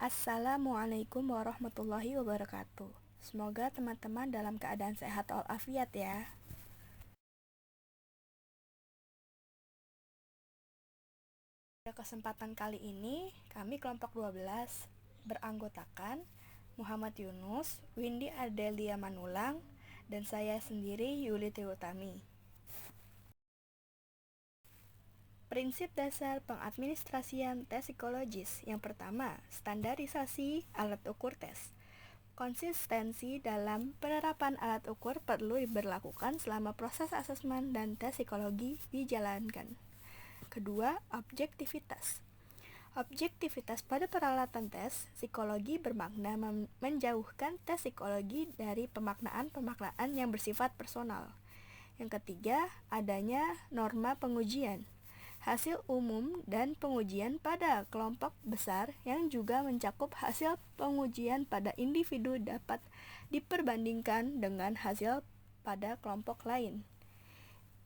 Assalamualaikum warahmatullahi wabarakatuh. Semoga teman-teman dalam keadaan sehat walafiat ya. Pada kesempatan kali ini, kami kelompok 12 beranggotakan Muhammad Yunus, Windy Adelia Manulang, dan saya sendiri Yuli Tiutami. Prinsip dasar pengadministrasian tes psikologis. Yang pertama, standarisasi alat ukur tes. Konsistensi dalam penerapan alat ukur perlu diberlakukan selama proses asesmen dan tes psikologi dijalankan. Kedua, objektivitas. Objektivitas pada peralatan tes psikologi bermakna menjauhkan tes psikologi dari pemaknaan-pemaknaan yang bersifat personal. Yang ketiga, adanya norma pengujian. Hasil umum dan pengujian pada kelompok besar yang juga mencakup hasil pengujian pada individu dapat diperbandingkan dengan hasil pada kelompok lain.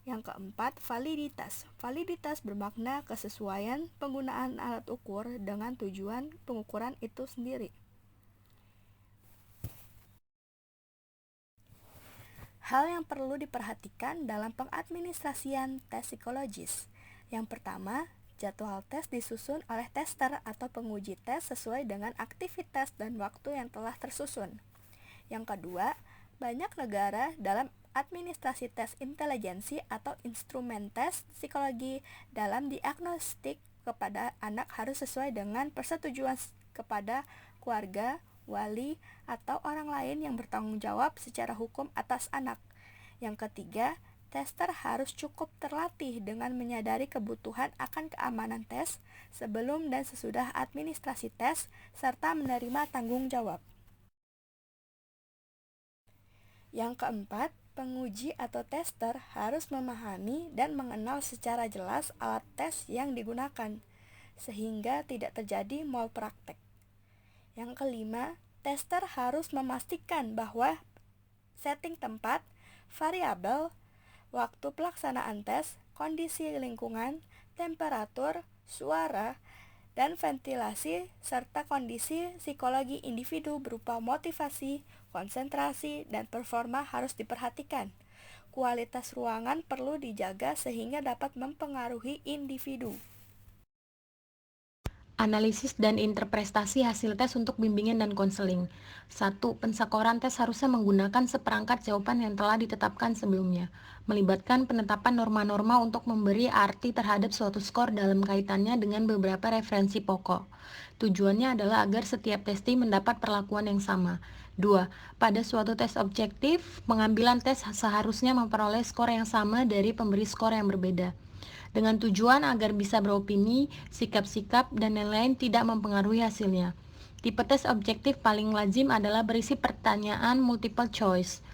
Yang keempat, validitas. Validitas bermakna kesesuaian penggunaan alat ukur dengan tujuan pengukuran itu sendiri. Hal yang perlu diperhatikan dalam pengadministrasian tes psikologis. Yang pertama, jadwal tes disusun oleh tester atau penguji tes sesuai dengan aktivitas dan waktu yang telah tersusun. Yang kedua, banyak negara dalam administrasi tes intelijensi atau instrumen tes psikologi dalam diagnostik kepada anak harus sesuai dengan persetujuan kepada keluarga, wali, atau orang lain yang bertanggung jawab secara hukum atas anak. Yang ketiga, tester harus cukup terlatih dengan menyadari kebutuhan akan keamanan tes sebelum dan sesudah administrasi tes, serta menerima tanggung jawab. Yang keempat, penguji atau tester harus memahami dan mengenal secara jelas alat tes yang digunakan, sehingga tidak terjadi malpraktek. Yang kelima, tester harus memastikan bahwa setting tempat, variabel, waktu pelaksanaan tes, kondisi lingkungan, temperatur, suara, dan ventilasi, serta kondisi psikologi individu berupa motivasi, konsentrasi, dan performa harus diperhatikan. Kualitas ruangan perlu dijaga sehingga dapat mempengaruhi individu. Analisis dan interpretasi hasil tes untuk bimbingan dan konseling. 1. Pensakoran tes harusnya menggunakan seperangkat jawaban yang telah ditetapkan sebelumnya, melibatkan penetapan norma-norma untuk memberi arti terhadap suatu skor dalam kaitannya dengan beberapa referensi pokok. Tujuannya adalah agar setiap testi mendapat perlakuan yang sama. 2. Pada suatu tes objektif, pengambilan tes seharusnya memperoleh skor yang sama dari pemberi skor yang berbeda, dengan tujuan agar bisa beropini, sikap-sikap, dan lain-lain tidak mempengaruhi hasilnya. Tipe tes objektif paling lazim adalah berisi pertanyaan multiple choice.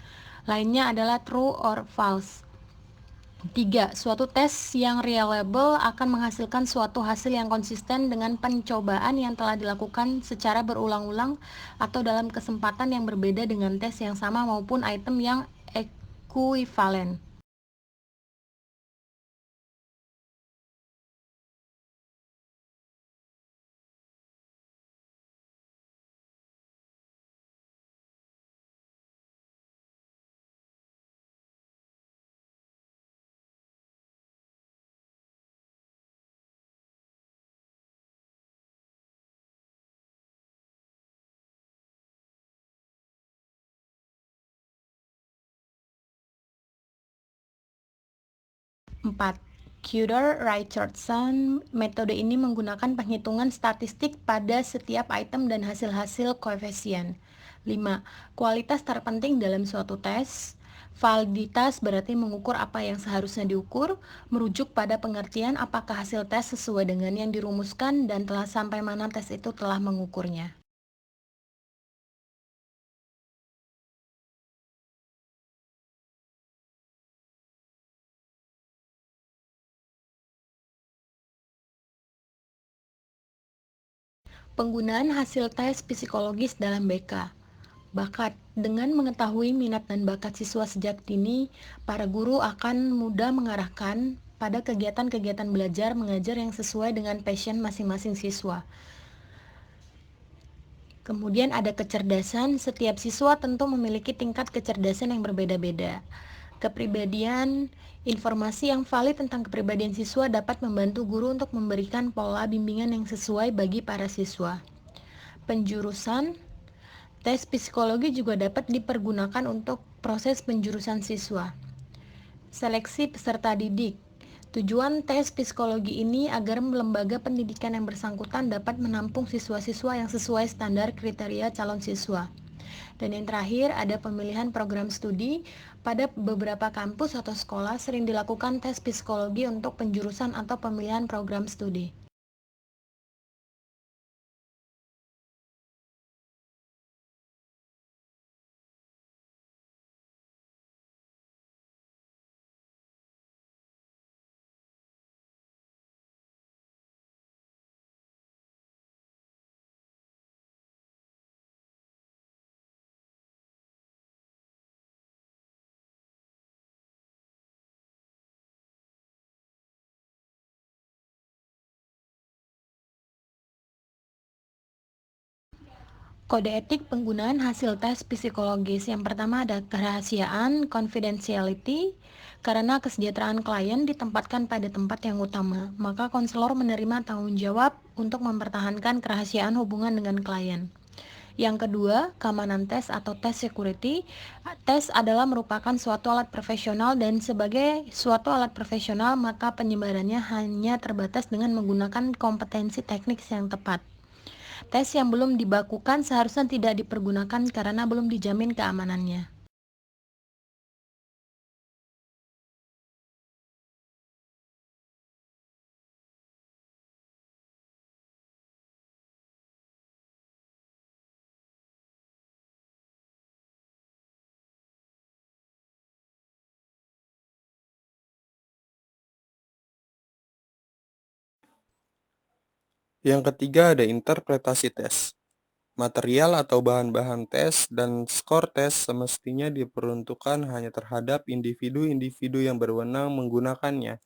Lainnya adalah true or false. 3. Suatu tes yang reliable akan menghasilkan suatu hasil yang konsisten dengan pencobaan yang telah dilakukan secara berulang-ulang atau dalam kesempatan yang berbeda dengan tes yang sama maupun item yang ekuivalen. Empat, Cudor-Richardson. Metode ini menggunakan penghitungan statistik pada setiap item dan hasil-hasil koefisien. 5. Kualitas terpenting dalam suatu tes. Validitas berarti mengukur apa yang seharusnya diukur, merujuk pada pengertian apakah hasil tes sesuai dengan yang dirumuskan dan telah sampai mana tes itu telah mengukurnya. Penggunaan hasil tes psikologis dalam BK. Bakat. Dengan mengetahui minat dan bakat siswa sejak dini, para guru akan mudah mengarahkan pada kegiatan-kegiatan belajar mengajar yang sesuai dengan passion masing-masing siswa. Kemudian ada kecerdasan, setiap siswa tentu memiliki tingkat kecerdasan yang berbeda-beda. Kepribadian, informasi yang valid tentang kepribadian siswa dapat membantu guru untuk memberikan pola bimbingan yang sesuai bagi para siswa. Penjurusan, tes psikologi juga dapat dipergunakan untuk proses penjurusan siswa. Seleksi peserta didik. Tujuan tes psikologi ini agar lembaga pendidikan yang bersangkutan dapat menampung siswa-siswa yang sesuai standar kriteria calon siswa. Dan yang terakhir ada pemilihan program studi. Pada beberapa kampus atau sekolah sering dilakukan tes psikologi untuk penjurusan atau pemilihan program studi. Kode etik penggunaan hasil tes psikologis. Yang pertama ada kerahasiaan, confidentiality. Karena kesejahteraan klien ditempatkan pada tempat yang utama, maka konselor menerima tanggung jawab untuk mempertahankan kerahasiaan hubungan dengan klien. Yang kedua, keamanan tes atau tes security. Tes adalah merupakan suatu alat profesional dan sebagai suatu alat profesional maka penyebarannya hanya terbatas dengan menggunakan kompetensi teknik yang tepat. Tes yang belum dibakukan seharusnya tidak dipergunakan karena belum dijamin keamanannya. Yang ketiga ada interpretasi tes. Material atau bahan-bahan tes dan skor tes semestinya diperuntukkan hanya terhadap individu-individu yang berwenang menggunakannya.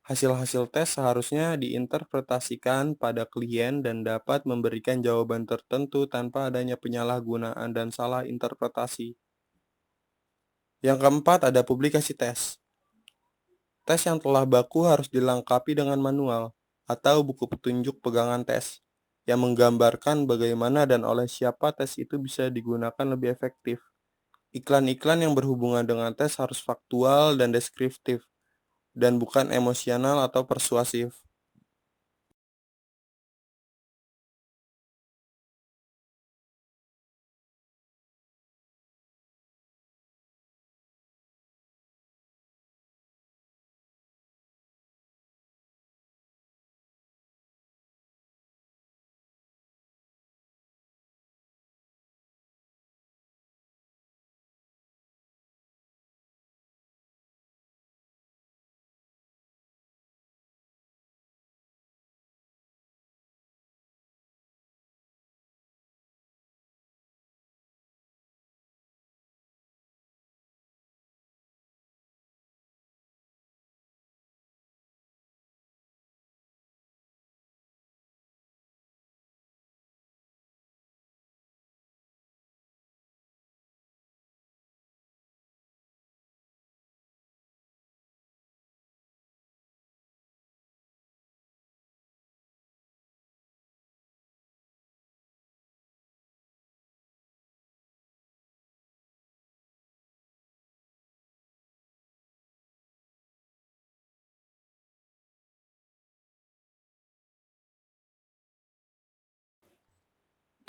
Hasil-hasil tes seharusnya diinterpretasikan pada klien dan dapat memberikan jawaban tertentu tanpa adanya penyalahgunaan dan salah interpretasi. Yang keempat ada publikasi tes. Tes yang telah baku harus dilengkapi dengan manual atau buku petunjuk pegangan tes yang menggambarkan bagaimana dan oleh siapa tes itu bisa digunakan lebih efektif. Iklan-iklan yang berhubungan dengan tes harus faktual dan deskriptif, dan bukan emosional atau persuasif.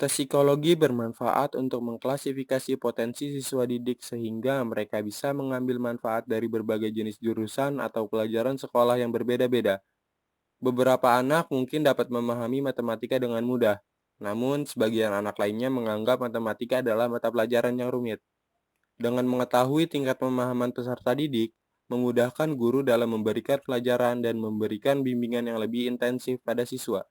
Tes psikologi bermanfaat untuk mengklasifikasi potensi siswa didik sehingga mereka bisa mengambil manfaat dari berbagai jenis jurusan atau pelajaran sekolah yang berbeda-beda. Beberapa anak mungkin dapat memahami matematika dengan mudah, namun sebagian anak lainnya menganggap matematika adalah mata pelajaran yang rumit. Dengan mengetahui tingkat pemahaman peserta didik, memudahkan guru dalam memberikan pelajaran dan memberikan bimbingan yang lebih intensif pada siswa.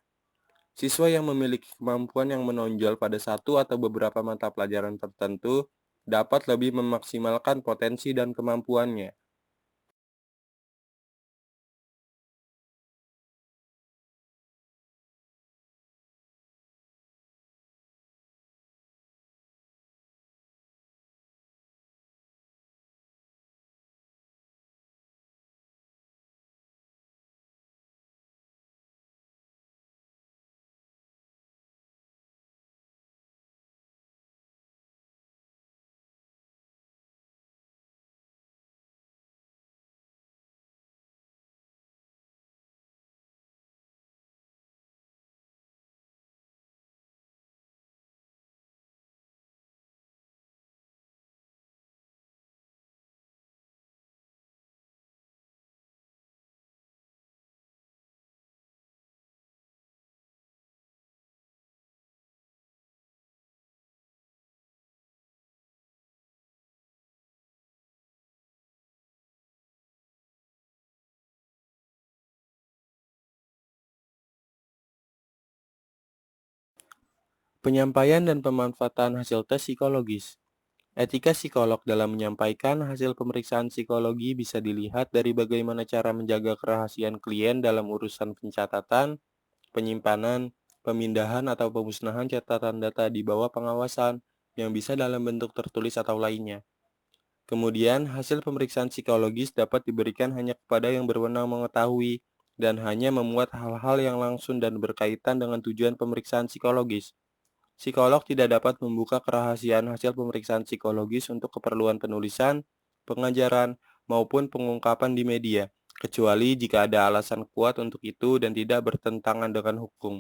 Siswa yang memiliki kemampuan yang menonjol pada satu atau beberapa mata pelajaran tertentu dapat lebih memaksimalkan potensi dan kemampuannya. Penyampaian dan pemanfaatan hasil tes psikologis. Etika psikolog dalam menyampaikan hasil pemeriksaan psikologi bisa dilihat dari bagaimana cara menjaga kerahasiaan klien dalam urusan pencatatan, penyimpanan, pemindahan atau pemusnahan catatan data di bawah pengawasan yang bisa dalam bentuk tertulis atau lainnya. Kemudian, hasil pemeriksaan psikologis dapat diberikan hanya kepada yang berwenang mengetahui dan hanya memuat hal-hal yang langsung dan berkaitan dengan tujuan pemeriksaan psikologis. Psikolog tidak dapat membuka kerahasiaan hasil pemeriksaan psikologis untuk keperluan penulisan, pengajaran, maupun pengungkapan di media, kecuali jika ada alasan kuat untuk itu dan tidak bertentangan dengan hukum.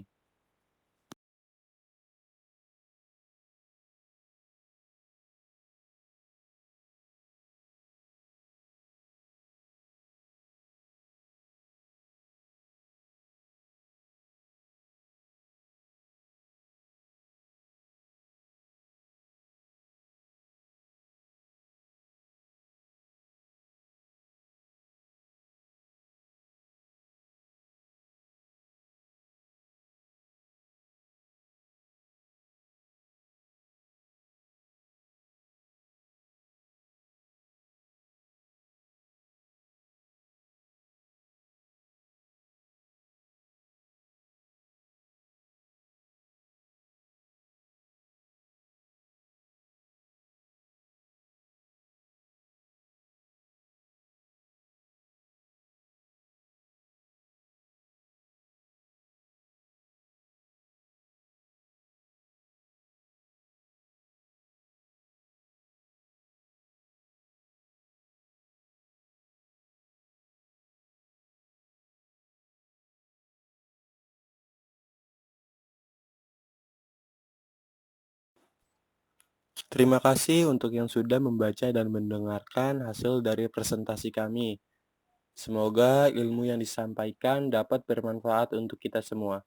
Terima kasih untuk yang sudah membaca dan mendengarkan hasil dari presentasi kami. Semoga ilmu yang disampaikan dapat bermanfaat untuk kita semua.